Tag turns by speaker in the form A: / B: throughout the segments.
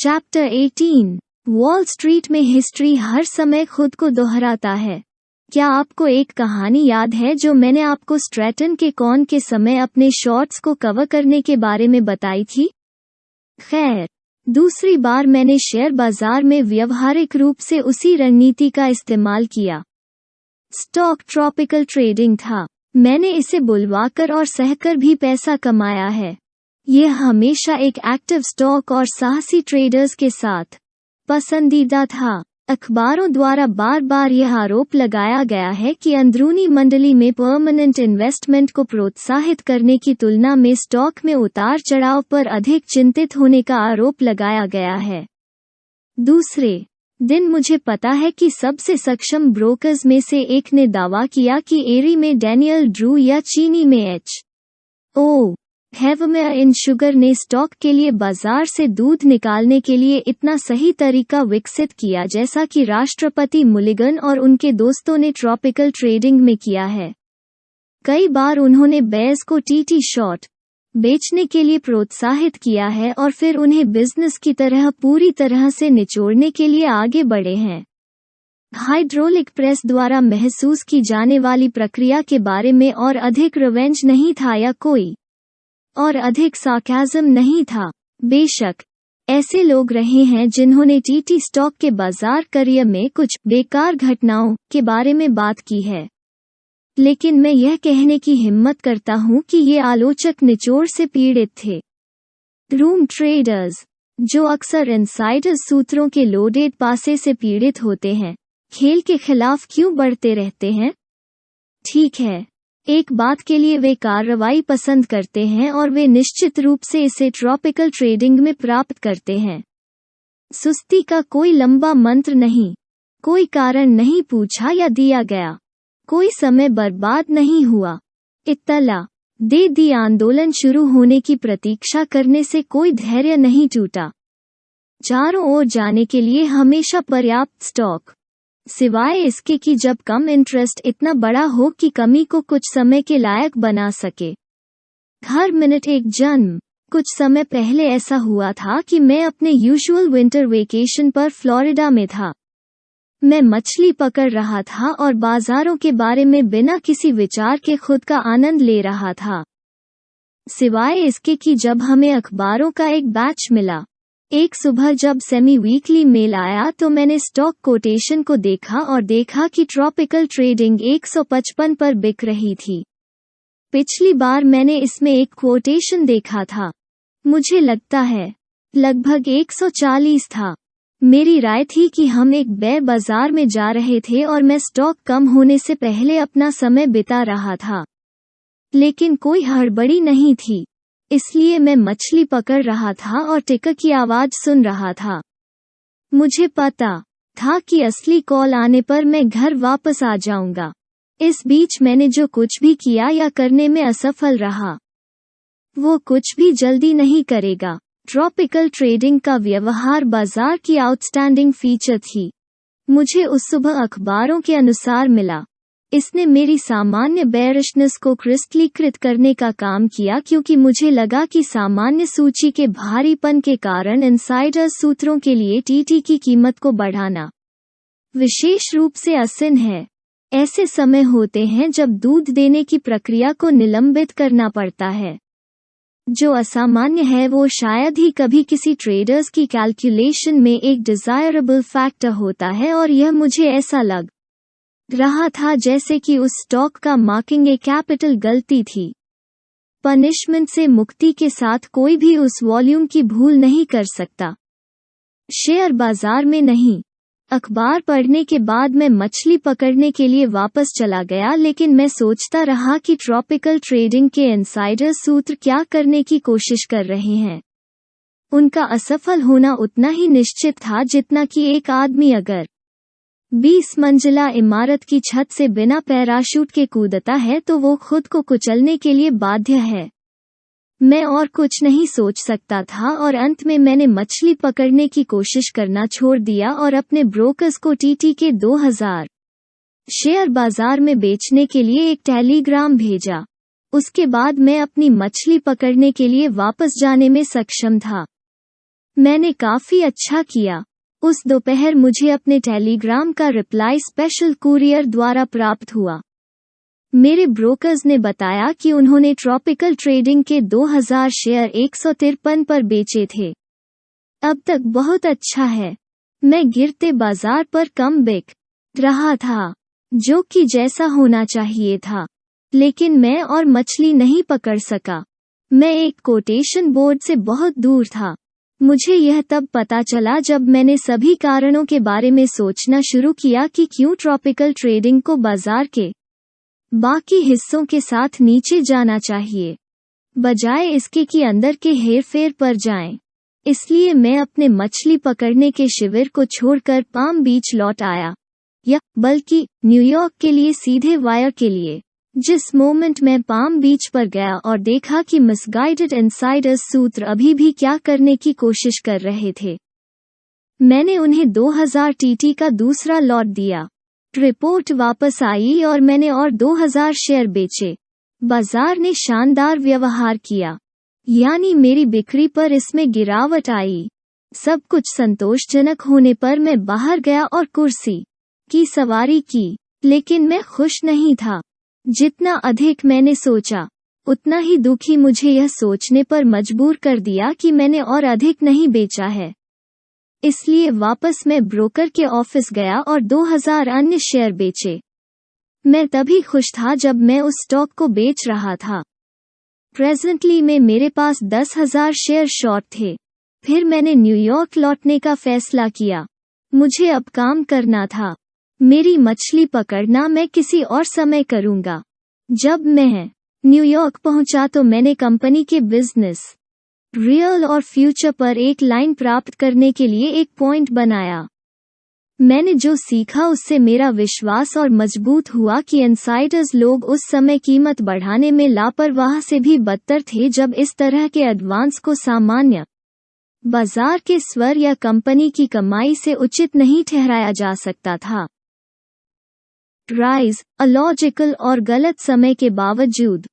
A: Chapter 18। Wall street में history हर समय खुद को दोहराता है। क्या आपको एक कहानी याद है जो मैंने आपको स्ट्रैटन के कॉन के समय अपने शॉर्ट्स को कवर करने के बारे में बताई थी? खैर, दूसरी बार मैंने शेयर बाजार में व्यवहारिक रूप से उसी रणनीति का इस्तेमाल किया। स्टॉक ट्रॉपिकल ट्रेडिंग था। मैंने इसे बुलवाकर और सहकर भी पैसा कमाया है। यह हमेशा एक एक्टिव स्टॉक और साहसी ट्रेडर्स के साथ पसंदीदा था। अखबारों द्वारा बार बार यह आरोप लगाया गया है कि अंदरूनी मंडली में परमानेंट इन्वेस्टमेंट को प्रोत्साहित करने की तुलना में स्टॉक में उतार चढ़ाव पर अधिक चिंतित होने का आरोप लगाया गया है। दूसरे दिन मुझे पता है कि सबसे सक्षम ब्रोकर्स में से एक ने दावा किया कि एरी में डैनियल ड्रू या चीनी में एच.ओ. हैवमेयर इन शुगर ने स्टॉक के लिए बाजार से दूध निकालने के लिए इतना सही तरीका विकसित किया जैसा कि राष्ट्रपति मुलिगन और उनके दोस्तों ने ट्रॉपिकल ट्रेडिंग में किया है। कई बार उन्होंने बेयर्स को टीटी शॉर्ट बेचने के लिए प्रोत्साहित किया है और फिर उन्हें बिजनेस की तरह पूरी तरह से निचोड़ने के लिए आगे बढ़े हैं। हाइड्रोलिक प्रेस द्वारा महसूस की जाने वाली प्रक्रिया के बारे में और अधिक रिवेंज नहीं था या कोई और अधिक सार्काज़म नहीं था। बेशक, ऐसे लोग रहे हैं जिन्होंने टीटी स्टॉक के बाजार करियर में कुछ बेकार घटनाओं के बारे में बात की है, लेकिन मैं यह कहने की हिम्मत करता हूं कि ये आलोचक निचोड़ से पीड़ित थे। रूम ट्रेडर्स, जो अक्सर इनसाइडर सूत्रों के लोडेड पासे से पीड़ित होते हैं, खेल के खिलाफ क्यों बढ़ते रहते हैं? ठीक है, एक बात के लिए वे कार्रवाई पसंद करते हैं और वे निश्चित रूप से इसे ट्रॉपिकल ट्रेडिंग में प्राप्त करते हैं। सुस्ती का कोई लंबा मंत्र नहीं, कोई कारण नहीं पूछा या दिया गया, कोई समय बर्बाद नहीं हुआ, इत्तला दे दी आंदोलन शुरू होने की प्रतीक्षा करने से कोई धैर्य नहीं टूटा। चारों ओर जाने के लिए हमेशा पर्याप्त स्टॉक, सिवाय इसके कि जब कम इंटरेस्ट इतना बड़ा हो कि कमी को कुछ समय के लायक बना सके। हर मिनट एक जन्म। कुछ समय पहले ऐसा हुआ था कि मैं अपने यूजुअल विंटर वेकेशन पर फ्लोरिडा में था। मैं मछली पकड़ रहा था और बाजारों के बारे में बिना किसी विचार के खुद का आनंद ले रहा था, सिवाय इसके कि जब हमें अखबारों का एक बैच मिला। एक सुबह जब सेमी वीकली मेल आया तो मैंने स्टॉक कोटेशन को देखा और देखा कि ट्रॉपिकल ट्रेडिंग 155 पर बिक रही थी। पिछली बार मैंने इसमें एक कोटेशन देखा था, मुझे लगता है लगभग 140 था। मेरी राय थी कि हम एक बेयर बाजार में जा रहे थे और मैं स्टॉक कम होने से पहले अपना समय बिता रहा था, लेकिन कोई हड़बड़ी नहीं थी, इसलिए मैं मछली पकड़ रहा था और टिकर की आवाज सुन रहा था। मुझे पता था कि असली कॉल आने पर मैं घर वापस आ जाऊंगा। इस बीच मैंने जो कुछ भी किया या करने में असफल रहा, वो कुछ भी जल्दी नहीं करेगा। ट्रॉपिकल ट्रेडिंग का व्यवहार बाजार की आउटस्टैंडिंग फीचर थी। मुझे उस सुबह अखबारों के अनुसार मिला। इसने मेरी सामान्य बेयरिशनेस को क्रिस्टलीकृत करने का काम किया क्योंकि मुझे लगा कि सामान्य सूची के भारीपन के कारण इनसाइडर सूत्रों के लिए टीटी की कीमत को बढ़ाना विशेष रूप से आसान है। ऐसे समय होते हैं जब दूध देने की प्रक्रिया को निलंबित करना पड़ता है। जो असामान्य है वो शायद ही कभी किसी ट्रेडर्स की कैलकुलेशन में एक डिजायरेबल फैक्टर होता है, और यह मुझे ऐसा लग रहा था जैसे कि उस स्टॉक का मार्किंग एक कैपिटल गलती थी। पनिशमेंट से मुक्ति के साथ कोई भी उस वॉल्यूम की भूल नहीं कर सकता। शेयर बाजार में नहीं। अखबार पढ़ने के बाद मैं मछली पकड़ने के लिए वापस चला गया, लेकिन मैं सोचता रहा कि ट्रॉपिकल ट्रेडिंग के इनसाइडर सूत्र क्या करने की कोशिश कर रहे हैं। उनका असफल होना उतना ही निश्चित था जितना कि एक आदमी अगर 20 मंजिला इमारत की छत से बिना पैराशूट के कूदता है तो वो खुद को कुचलने के लिए बाध्य है। मैं और कुछ नहीं सोच सकता था और अंत में मैंने मछली पकड़ने की कोशिश करना छोड़ दिया और अपने ब्रोकर्स को टीटी के 2000 शेयर बाजार में बेचने के लिए एक टेलीग्राम भेजा। उसके बाद मैं अपनी मछली पकड़ने के लिए वापस जाने में सक्षम था। मैंने काफी अच्छा किया। उस दोपहर मुझे अपने टेलीग्राम का रिप्लाई स्पेशल कुरियर द्वारा प्राप्त हुआ। मेरे ब्रोकर्स ने बताया कि उन्होंने ट्रॉपिकल ट्रेडिंग के 2000 शेयर 153 पर बेचे थे। अब तक बहुत अच्छा है। मैं गिरते बाजार पर कम बिक रहा था, जो कि जैसा होना चाहिए था, लेकिन मैं और मछली नहीं पकड़ सका। मैं एक कोटेशन बोर्ड से बहुत दूर था। मुझे यह तब पता चला जब मैंने सभी कारणों के बारे में सोचना शुरू किया कि क्यों ट्रॉपिकल ट्रेडिंग को बाजार के बाकी हिस्सों के साथ नीचे जाना चाहिए, बजाय इसके कि अंदर के हेरफेर पर जाएं। इसलिए मैं अपने मछली पकड़ने के शिविर को छोड़कर पाम बीच लौट आया, या बल्कि न्यूयॉर्क के लिए सीधे वायर के लिए। जिस मोमेंट मैं पाम बीच पर गया और देखा कि मिसगाइडेड इनसाइडर्स सूत्र अभी भी क्या करने की कोशिश कर रहे थे, मैंने उन्हें 2000 टीटी का दूसरा लॉट दिया। रिपोर्ट वापस आई और मैंने और 2000 शेयर बेचे। बाजार ने शानदार व्यवहार किया, यानी मेरी बिक्री पर इसमें गिरावट आई। सब कुछ संतोषजनक होने पर मैं बाहर गया और कुर्सी की सवारी की, लेकिन मैं खुश नहीं था। जितना अधिक मैंने सोचा, उतना ही दुखी मुझे यह सोचने पर मजबूर कर दिया कि मैंने और अधिक नहीं बेचा है। इसलिए वापस मैं ब्रोकर के ऑफिस गया और 2000 अन्य शेयर बेचे। मैं तभी खुश था जब मैं उस स्टॉक को बेच रहा था। प्रेजेंटली में मेरे पास 10,000 शेयर शॉर्ट थे। फिर मैंने न्यूयॉर्क लौटने का फैसला किया। मुझे अब काम करना था। मेरी मछली पकड़ना मैं किसी और समय करूंगा। जब मैं न्यूयॉर्क पहुंचा तो मैंने कंपनी के बिजनेस, रियल और फ्यूचर पर एक लाइन प्राप्त करने के लिए एक पॉइंट बनाया। मैंने जो सीखा उससे मेरा विश्वास और मजबूत हुआ कि इनसाइडर्स लोग उस समय कीमत बढ़ाने में लापरवाह से भी बदतर थे जब इस तरह के एडवांस को सामान्य बाजार के स्वर या कंपनी की कमाई से उचित नहीं ठहराया जा सकता था। राइज, अलॉजिकल और गलत समय के बावजूद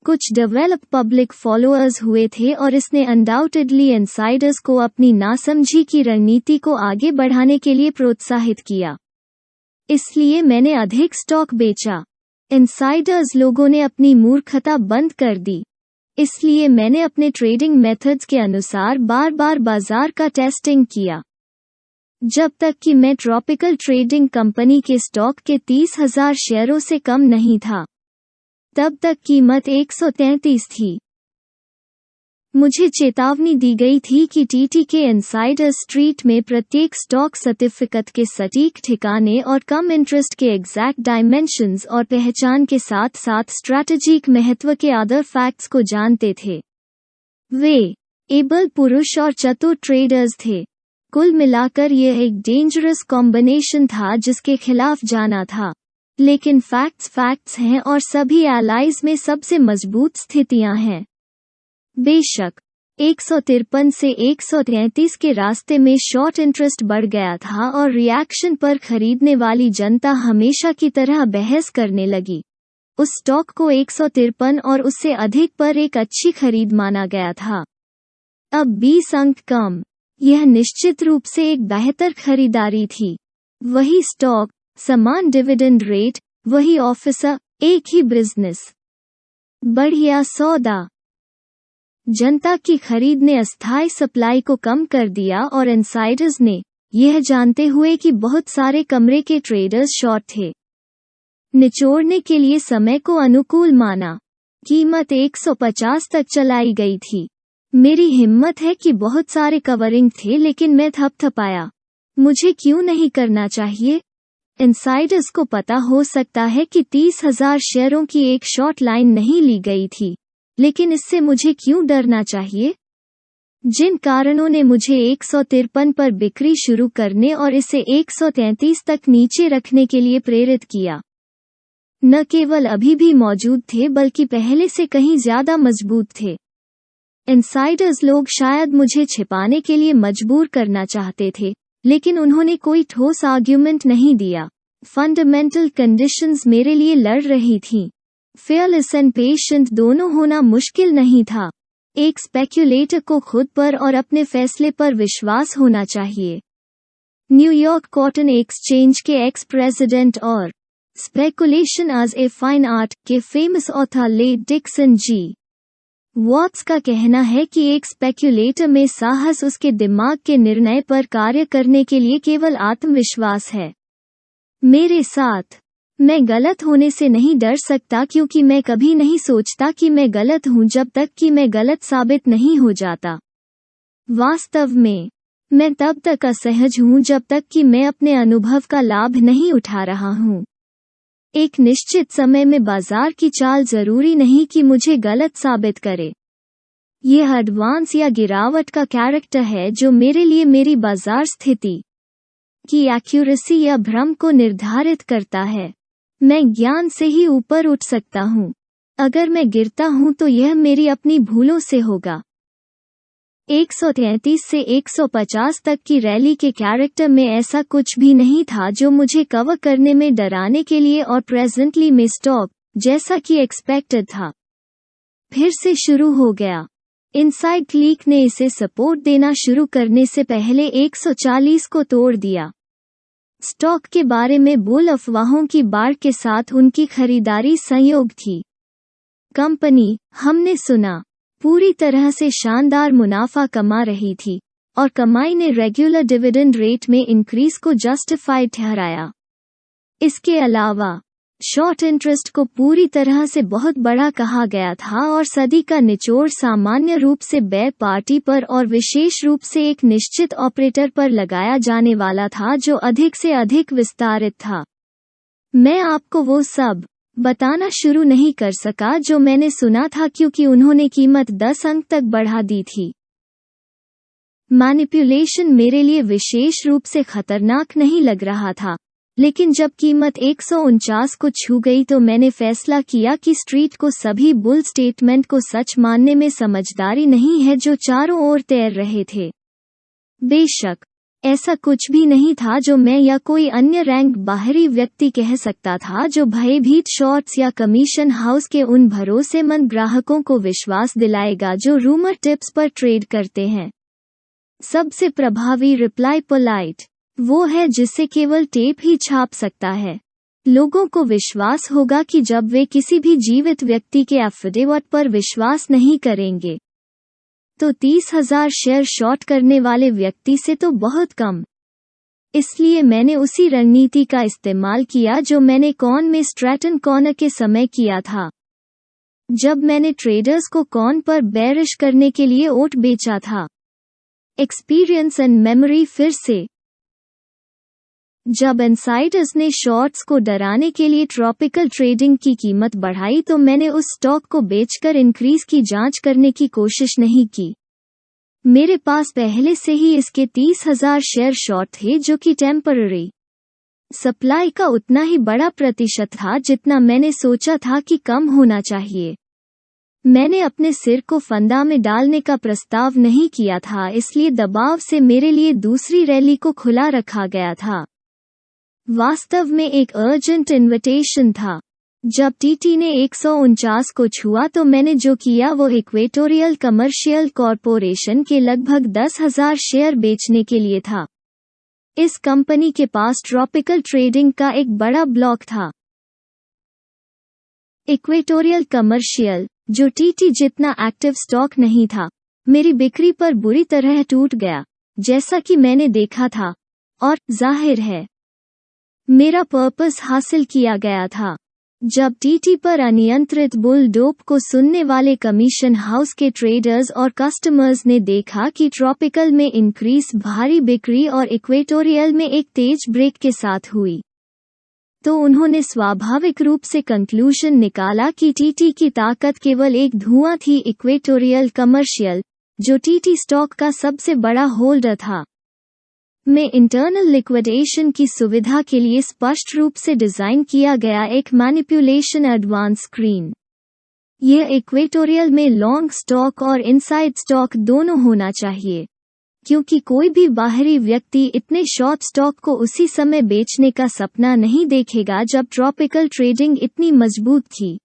A: कुछ डेवलप पब्लिक फॉलोअर्स हुए थे और इसने अनडाउटेडली इनसाइडर्स को अपनी नासमझी की रणनीति को आगे बढ़ाने के लिए प्रोत्साहित किया। इसलिए मैंने अधिक स्टॉक बेचा। इनसाइडर्स लोगों ने अपनी मूर्खता बंद कर दी। इसलिए मैंने अपने ट्रेडिंग मेथड्स के अनुसार बार बार बाजार का टेस्टिंग किया। जब तक कि मैं ट्रॉपिकल ट्रेडिंग कंपनी के स्टॉक के 30,000 शेयरों से कम नहीं था। तब तक कीमत 133 थी। मुझे चेतावनी दी गई थी कि टीटी के इनसाइडर स्ट्रीट में प्रत्येक स्टॉक सर्टिफिकेट के सटीक ठिकाने और कम इंटरेस्ट के एग्जैक्ट डायमेंशंस और पहचान के साथ साथ स्ट्रैटेजिक महत्व के अदर फैक्ट्स को जानते थे। वे एबल पुरुष और चतुर ट्रेडर्स थे। कुल मिलाकर यह एक डेंजरस कॉम्बिनेशन था जिसके खिलाफ जाना था। लेकिन फैक्ट्स हैं और सभी एलाइज में सबसे मजबूत स्थितियां हैं। बेशक 153 से 133 के रास्ते में शॉर्ट इंटरेस्ट बढ़ गया था और रिएक्शन पर खरीदने वाली जनता हमेशा की तरह बहस करने लगी। उस स्टॉक को 153 और उससे अधिक पर एक अच्छी खरीद माना गया था। अब 20 अंक कम, यह निश्चित रूप से एक बेहतर खरीदारी थी। वही स्टॉक, समान डिविडेंड रेट, वही ऑफिसर, एक ही बिजनेस। बढ़िया सौदा। जनता की खरीद ने अस्थायी सप्लाई को कम कर दिया और इनसाइडर्स ने, यह जानते हुए कि बहुत सारे कमरे के ट्रेडर्स शॉर्ट थे, निचोड़ने के लिए समय को अनुकूल माना। कीमत 150 तक चलाई गई थी। मेरी हिम्मत है कि बहुत सारे कवरिंग थे लेकिन मैं थपथपाया। मुझे क्यों नहीं करना चाहिए? इनसाइडर्स को पता हो सकता है कि 30,000 शेयरों की एक शॉर्ट लाइन नहीं ली गई थी, लेकिन इससे मुझे क्यों डरना चाहिए? जिन कारणों ने मुझे 153 पर बिक्री शुरू करने और इसे 133 तक नीचे रखने के लिए प्रेरित किया, न केवल अभी भी मौजूद थे बल्कि पहले से कहीं ज्यादा मजबूत थे। इनसाइडर्स लोग शायद मुझे छिपाने के लिए मजबूर करना चाहते थे, लेकिन उन्होंने कोई ठोस आर्ग्यूमेंट नहीं दिया। फंडामेंटल कंडीशंस मेरे लिए लड़ रही थीं। फेयरलेस एंड पेशेंट दोनों होना मुश्किल नहीं था। एक स्पेक्यूलेटर को खुद पर और अपने फैसले पर विश्वास होना चाहिए। न्यूयॉर्क कॉटन एक्सचेंज के एक्स प्रेसिडेंट और speculation as a fine art के famous author late Dickson G Watts का कहना है कि एक स्पेक्यूलेटर में साहस उसके दिमाग के निर्णय पर कार्य करने के लिए केवल आत्मविश्वास है। मेरे साथ मैं गलत होने से नहीं डर सकता क्योंकि मैं कभी नहीं सोचता कि मैं गलत हूं जब तक कि मैं गलत साबित नहीं हो जाता। वास्तव में मैं तब तक असहज हूं जब तक कि मैं अपने अनुभव का लाभ नहीं उठा रहा हूं। एक निश्चित समय में बाजार की चाल जरूरी नहीं कि मुझे गलत साबित करे। यह एडवांस या गिरावट का कैरेक्टर है जो मेरे लिए मेरी बाजार स्थिति की एक्यूरेसी या भ्रम को निर्धारित करता है। मैं ज्ञान से ही ऊपर उठ सकता हूं। अगर मैं गिरता हूं तो यह मेरी अपनी भूलों से होगा। 133 से 150 तक की रैली के कैरेक्टर में ऐसा कुछ भी नहीं था जो मुझे कवर करने में डराने के लिए और प्रेजेंटली में स्टॉक जैसा कि एक्सपेक्टेड था फिर से शुरू हो गया। इनसाइड क्लिक ने इसे सपोर्ट देना शुरू करने से पहले 140 को तोड़ दिया। स्टॉक के बारे में बोल अफवाहों की बाढ़ के साथ उनकी खरीदारी संयोग थी। कंपनी, हमने सुना, पूरी तरह से शानदार मुनाफा कमा रही थी और कमाई ने रेगुलर डिविडेंड रेट में इंक्रीज को जस्टिफाइड ठहराया। इसके अलावा शॉर्ट इंटरेस्ट को पूरी तरह से बहुत बड़ा कहा गया था और सदी का निचोड़ सामान्य रूप से बेयर पार्टी पर और विशेष रूप से एक निश्चित ऑपरेटर पर लगाया जाने वाला था जो अधिक से अधिक विस्तारित था। मैं आपको वो सब बताना शुरू नहीं कर सका जो मैंने सुना था क्योंकि उन्होंने कीमत 10 अंक तक बढ़ा दी थी। मैनिपुलेशन मेरे लिए विशेष रूप से खतरनाक नहीं लग रहा था, लेकिन जब कीमत 149 को छू गई तो मैंने फैसला किया कि स्ट्रीट को सभी बुल स्टेटमेंट को सच मानने में समझदारी नहीं है जो चारों ओर तैर रहे थे। बेशक ऐसा कुछ भी नहीं था जो मैं या कोई अन्य रैंक बाहरी व्यक्ति कह सकता था जो भयभीत शॉर्ट्स या कमीशन हाउस के उन भरोसेमंद ग्राहकों को विश्वास दिलाएगा जो रूमर टिप्स पर ट्रेड करते हैं। सबसे प्रभावी रिप्लाई पोलाइट वो है जिसे केवल टेप ही छाप सकता है। लोगों को विश्वास होगा कि जब वे किसी भी जीवित व्यक्ति के एफिडेविट पर विश्वास नहीं करेंगे तो 30,000 शेयर शॉर्ट करने वाले व्यक्ति से तो बहुत कम। इसलिए मैंने उसी रणनीति का इस्तेमाल किया जो मैंने कॉन में स्ट्रैटन कॉर्नर के समय किया था, जब मैंने ट्रेडर्स को कॉन पर बेरिश करने के लिए ओट बेचा था। एक्सपीरियंस एंड मेमोरी फिर से, जब इनसाइडर्स ने शॉर्ट्स को डराने के लिए ट्रॉपिकल ट्रेडिंग की कीमत बढ़ाई तो मैंने उस स्टॉक को बेचकर इंक्रीज की जांच करने की कोशिश नहीं की। मेरे पास पहले से ही इसके 30,000 शेयर शॉर्ट थे जो कि टेम्पररी सप्लाई का उतना ही बड़ा प्रतिशत था जितना मैंने सोचा था कि कम होना चाहिए। मैंने अपने सिर को फंदा में डालने का प्रस्ताव नहीं किया था, इसलिए दबाव से मेरे लिए दूसरी रैली को खुला रखा गया था। वास्तव में एक अर्जेंट इन्विटेशन था। जब टीटी ने 149 को छुआ तो मैंने जो किया वो इक्वेटोरियल कमर्शियल कॉरपोरेशन के लगभग 10,000 शेयर बेचने के लिए था। इस कंपनी के पास ट्रॉपिकल ट्रेडिंग का एक बड़ा ब्लॉक था। इक्वेटोरियल कमर्शियल, जो टीटी जितना एक्टिव स्टॉक नहीं था, मेरी बिक्री पर बुरी तरह टूट गया, जैसा कि मैंने देखा था, और जाहिर है मेरा पर्पस हासिल किया गया था। जब टीटी पर अनियंत्रित बुल डोप को सुनने वाले कमीशन हाउस के ट्रेडर्स और कस्टमर्स ने देखा कि ट्रॉपिकल में इंक्रीज भारी बिक्री और इक्वेटोरियल में एक तेज ब्रेक के साथ हुई, तो उन्होंने स्वाभाविक रूप से कंक्लूजन निकाला कि टीटी की ताकत केवल एक धुआं थी। इक्वेटोरियल कमर्शियल, जो टीटी स्टॉक का सबसे बड़ा होल्डर था, में इंटरनल लिक्विडेशन की सुविधा के लिए स्पष्ट रूप से डिजाइन किया गया एक मैनिपुलेशन एडवांस स्क्रीन। यह इक्वेटोरियल में लॉन्ग स्टॉक और इनसाइड स्टॉक दोनों होना चाहिए, क्योंकि कोई भी बाहरी व्यक्ति इतने शॉर्ट स्टॉक को उसी समय बेचने का सपना नहीं देखेगा जब ट्रॉपिकल ट्रेडिंग इतनी मजबूत थी।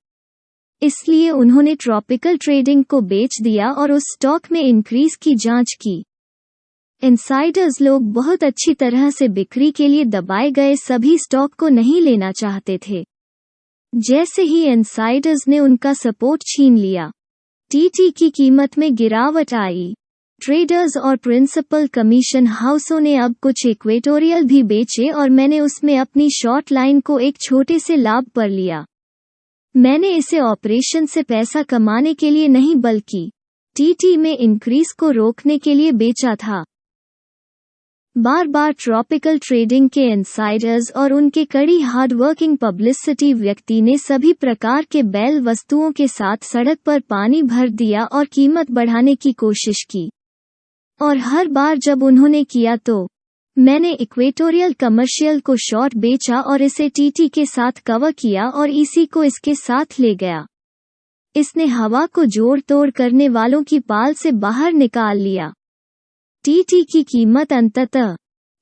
A: इसलिए उन्होंने ट्रॉपिकल ट्रेडिंग को बेच दिया और उस स्टॉक में इंक्रीज की जांच की। इनसाइडर्स लोग बहुत अच्छी तरह से बिक्री के लिए दबाए गए सभी स्टॉक को नहीं लेना चाहते थे। जैसे ही इनसाइडर्स ने उनका सपोर्ट छीन लिया, टीटी की कीमत में गिरावट आई। ट्रेडर्स और प्रिंसिपल कमीशन हाउसों ने अब कुछ इक्वेटोरियल भी बेचे और मैंने उसमें अपनी शॉर्ट लाइन को एक छोटे से लाभ पर लिया। मैंने इसे ऑपरेशन से पैसा कमाने के लिए नहीं बल्कि टीटी में इंक्रीज को रोकने के लिए बेचा था। बार बार ट्रॉपिकल ट्रेडिंग के इनसाइडर्स और उनके कड़ी हार्डवर्किंग पब्लिसिटी व्यक्ति ने सभी प्रकार के बैल वस्तुओं के साथ सड़क पर पानी भर दिया और कीमत बढ़ाने की कोशिश की। और हर बार जब उन्होंने किया तो मैंने इक्वेटोरियल कमर्शियल को शॉर्ट बेचा और इसे टीटी के साथ कवर किया और इसी को इसके साथ ले गया। इसने हवा को जोड़ तोड़ करने वालों की पाल से बाहर निकाल लिया। टीटी की कीमत अंततः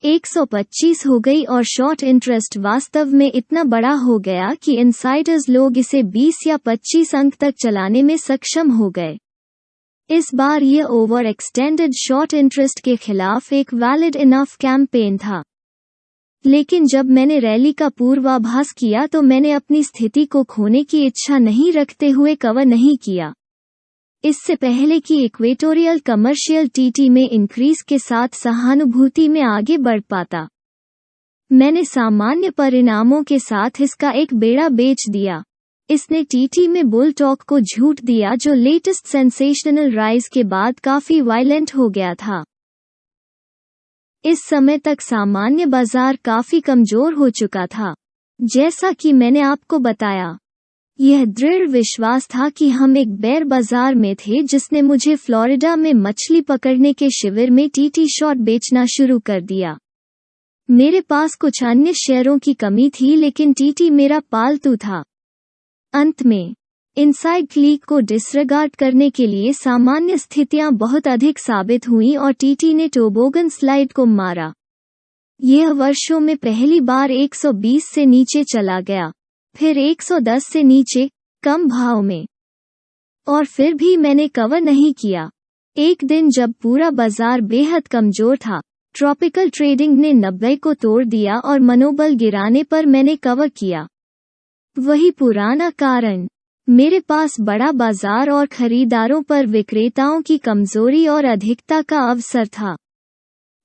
A: 125 हो गई और शॉर्ट इंटरेस्ट वास्तव में इतना बड़ा हो गया कि इनसाइडर्स लोग इसे 20 या 25 अंक तक चलाने में सक्षम हो गए। इस बार यह ओवर एक्सटेंडेड शॉर्ट इंटरेस्ट के खिलाफ एक वैलिड इनफ कैंपेन था। लेकिन जब मैंने रैली का पूर्वाभास किया तो मैंने अपनी स्थिति को खोने की इच्छा नहीं रखते हुए कवर नहीं किया। इससे पहले कि इक्वेटोरियल कमर्शियल टीटी में इंक्रीज के साथ सहानुभूति में आगे बढ़ पाता, मैंने सामान्य परिणामों के साथ इसका एक बेड़ा बेच दिया। इसने टीटी में बुल टॉक को झूठ दिया जो लेटेस्ट सेंसेशनल राइज के बाद काफी वायलेंट हो गया था। इस समय तक सामान्य बाजार काफी कमजोर हो चुका था। जैसा कि मैंने आपको बताया, यह दृढ़ विश्वास था कि हम एक बेयर बाजार में थे जिसने मुझे फ्लोरिडा में मछली पकड़ने के शिविर में टीटी शॉर्ट बेचना शुरू कर दिया। मेरे पास कुछ अन्य शेयरों की कमी थी लेकिन टीटी मेरा पालतू था। अंत में इनसाइड क्लीक को डिसरिगार्ड करने के लिए सामान्य स्थितियां बहुत अधिक साबित हुईं और टीटी ने टोबोगन स्लाइड को मारा। यह वर्षों में पहली बार 120 से नीचे चला गया, फिर 110 से नीचे, कम भाव में, और फिर भी मैंने कवर नहीं किया। एक दिन जब पूरा बाजार बेहद कमजोर था, ट्रॉपिकल ट्रेडिंग ने 90 को तोड़ दिया और मनोबल गिराने पर मैंने कवर किया। वही पुराना कारण, मेरे पास बड़ा बाजार और खरीदारों पर विक्रेताओं की कमजोरी और अधिकता का अवसर था।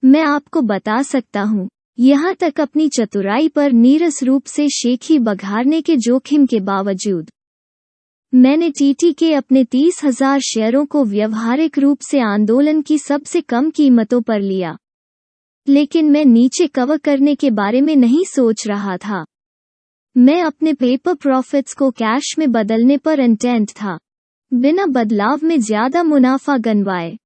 A: मैं आपको बता सकता हूँ, यहाँ तक अपनी चतुराई पर नीरस रूप से शेखी बघारने के जोखिम के बावजूद, मैंने टीटी के अपने 30,000 शेयरों को व्यवहारिक रूप से आंदोलन की सबसे कम कीमतों पर लिया। लेकिन मैं नीचे कवर करने के बारे में नहीं सोच रहा था। मैं अपने पेपर प्रॉफिट्स को कैश में बदलने पर इंटेंट था, बिना बदलाव में ज्यादा मुनाफा गनवाए।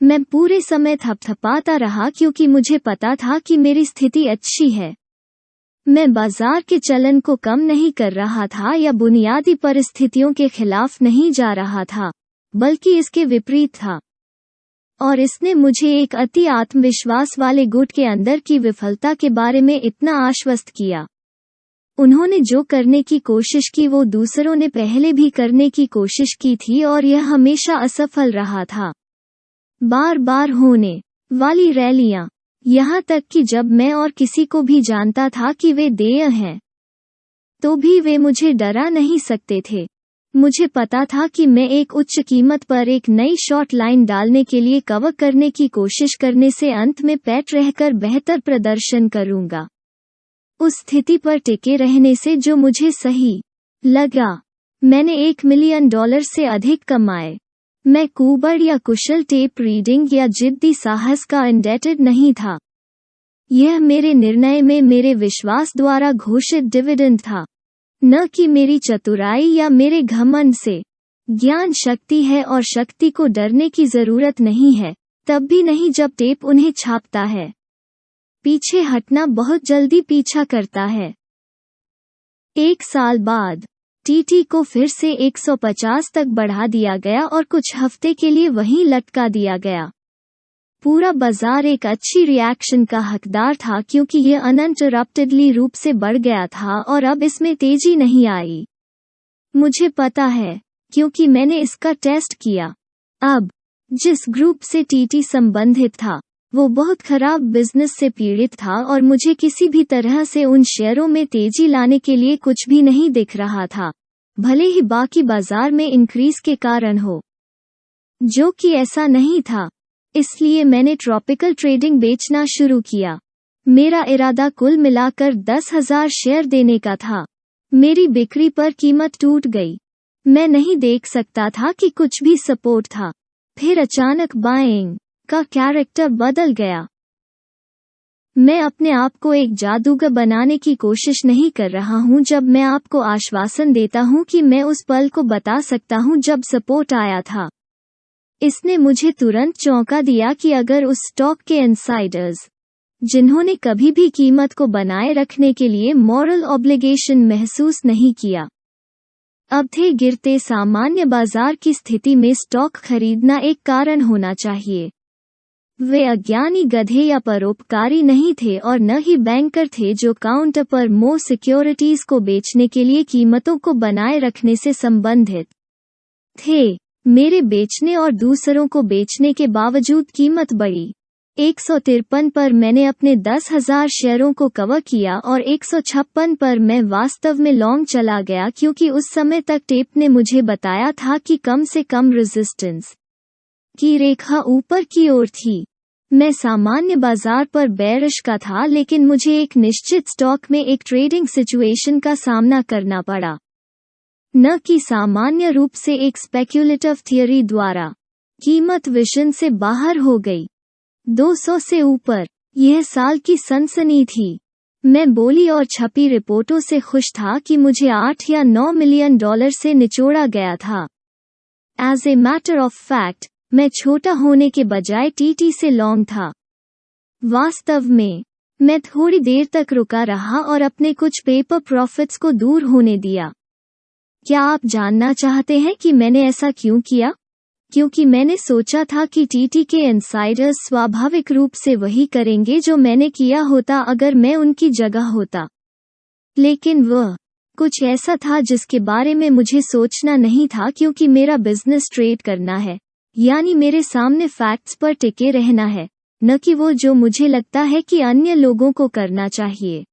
A: मैं पूरे समय थपथपाता रहा क्योंकि मुझे पता था कि मेरी स्थिति अच्छी है। मैं बाजार के चलन को कम नहीं कर रहा था या बुनियादी परिस्थितियों के खिलाफ नहीं जा रहा था, बल्कि इसके विपरीत था। और इसने मुझे एक अति आत्मविश्वास वाले गुट के अंदर की विफलता के बारे में इतना आश्वस्त किया। उन्होंने जो करने की कोशिश की वो दूसरों ने पहले भी करने की कोशिश की थी और यह हमेशा असफल रहा था। बार बार होने वाली रैलियां, यहाँ तक कि जब मैं और किसी को भी जानता था कि वे देय हैं, तो भी वे मुझे डरा नहीं सकते थे। मुझे पता था कि मैं एक उच्च कीमत पर एक नई शॉर्ट लाइन डालने के लिए कवर करने की कोशिश करने से अंत में पैट रहकर बेहतर प्रदर्शन करूंगा। उस स्थिति पर टिके रहने से जो मुझे सही लगा। मैंने $1 मिलियन से अधिक कमाए। मैं कुबड़ या कुशल टेप रीडिंग या जिद्दी साहस का इंडेटेड नहीं था। यह मेरे निर्णय में मेरे विश्वास द्वारा घोषित डिविडेंड था, न कि मेरी चतुराई या मेरे घमंड से। ज्ञान शक्ति है और शक्ति को डरने की जरूरत नहीं है, तब भी नहीं जब टेप उन्हें छापता है। पीछे हटना बहुत जल्दी पीछा करता है। 1 साल बाद टीटी को फिर से 150 तक बढ़ा दिया गया और कुछ हफ्ते के लिए वहीं लटका दिया गया। पूरा बाजार एक अच्छी रिएक्शन का हकदार था क्योंकि यह अनइंटरप्टेडली रूप से बढ़ गया था और अब इसमें तेजी नहीं आई। मुझे पता है, क्योंकि मैंने इसका टेस्ट किया। अब जिस ग्रुप से टीटी संबंधित था, वो बहुत खराब बिजनेस से पीड़ित था और मुझे किसी भी तरह से उन शेयरों में तेजी लाने के लिए कुछ भी नहीं दिख रहा था, भले ही बाकी बाजार में इंक्रीज के कारण हो, जो कि ऐसा नहीं था। इसलिए मैंने ट्रॉपिकल ट्रेडिंग बेचना शुरू किया। मेरा इरादा कुल मिलाकर 10,000 शेयर देने का था। मेरी बिक्री पर कीमत टूट गई। मैं नहीं देख सकता था कि कुछ भी सपोर्ट था। फिर अचानक बाइंग का कैरेक्टर बदल गया। मैं अपने आप को एक जादूगर बनाने की कोशिश नहीं कर रहा हूं जब मैं आपको आश्वासन देता हूं कि मैं उस पल को बता सकता हूं जब सपोर्ट आया था। इसने मुझे तुरंत चौंका दिया कि अगर उस स्टॉक के इनसाइडर्स, जिन्होंने कभी भी कीमत को बनाए रखने के लिए मॉरल ऑब्लिगेशन महसूस नहीं किया, अब थे गिरते सामान्य बाजार की स्थिति में स्टॉक खरीदना एक कारण होना चाहिए। वे अज्ञानी गधे या परोपकारी नहीं थे और न ही बैंकर थे जो काउंटर पर मोर सिक्योरिटीज को बेचने के लिए कीमतों को बनाए रखने से संबंधित थे। मेरे बेचने और दूसरों को बेचने के बावजूद कीमत बढ़ी। 153 पर मैंने अपने 10,000 शेयरों को कवर किया और 156 पर मैं वास्तव में लॉन्ग चला गया क्योंकि उस समय तक टेप ने मुझे बताया था कि कम से कम रेजिस्टेंस की रेखा ऊपर की ओर थी। मैं सामान्य बाजार पर बेरिश का था, लेकिन मुझे एक निश्चित स्टॉक में एक ट्रेडिंग सिचुएशन का सामना करना पड़ा, न कि सामान्य रूप से एक स्पेक्युलेटिव थियरी द्वारा। कीमत विजन से बाहर हो गई, 200 से ऊपर। यह साल की सनसनी थी। मैं बोली और छपी रिपोर्टों से खुश था कि मुझे 8 या 9 मिलियन डॉलर से निचोड़ा गया था। As a matter of fact, मैं छोटा होने के बजाय टीटी से लॉन्ग था। वास्तव में मैं थोड़ी देर तक रुका रहा और अपने कुछ पेपर प्रॉफिट्स को दूर होने दिया। क्या आप जानना चाहते हैं कि मैंने ऐसा क्यों किया? क्योंकि मैंने सोचा था कि टीटी के इनसाइडर्स स्वाभाविक रूप से वही करेंगे जो मैंने किया होता अगर मैं उनकी जगह होता। लेकिन वह कुछ ऐसा था जिसके बारे में मुझे सोचना नहीं था, क्योंकि मेरा बिजनेस ट्रेड करना है, यानी मेरे सामने फैक्ट्स पर टिके रहना है, न कि वो जो मुझे लगता है कि अन्य लोगों को करना चाहिए।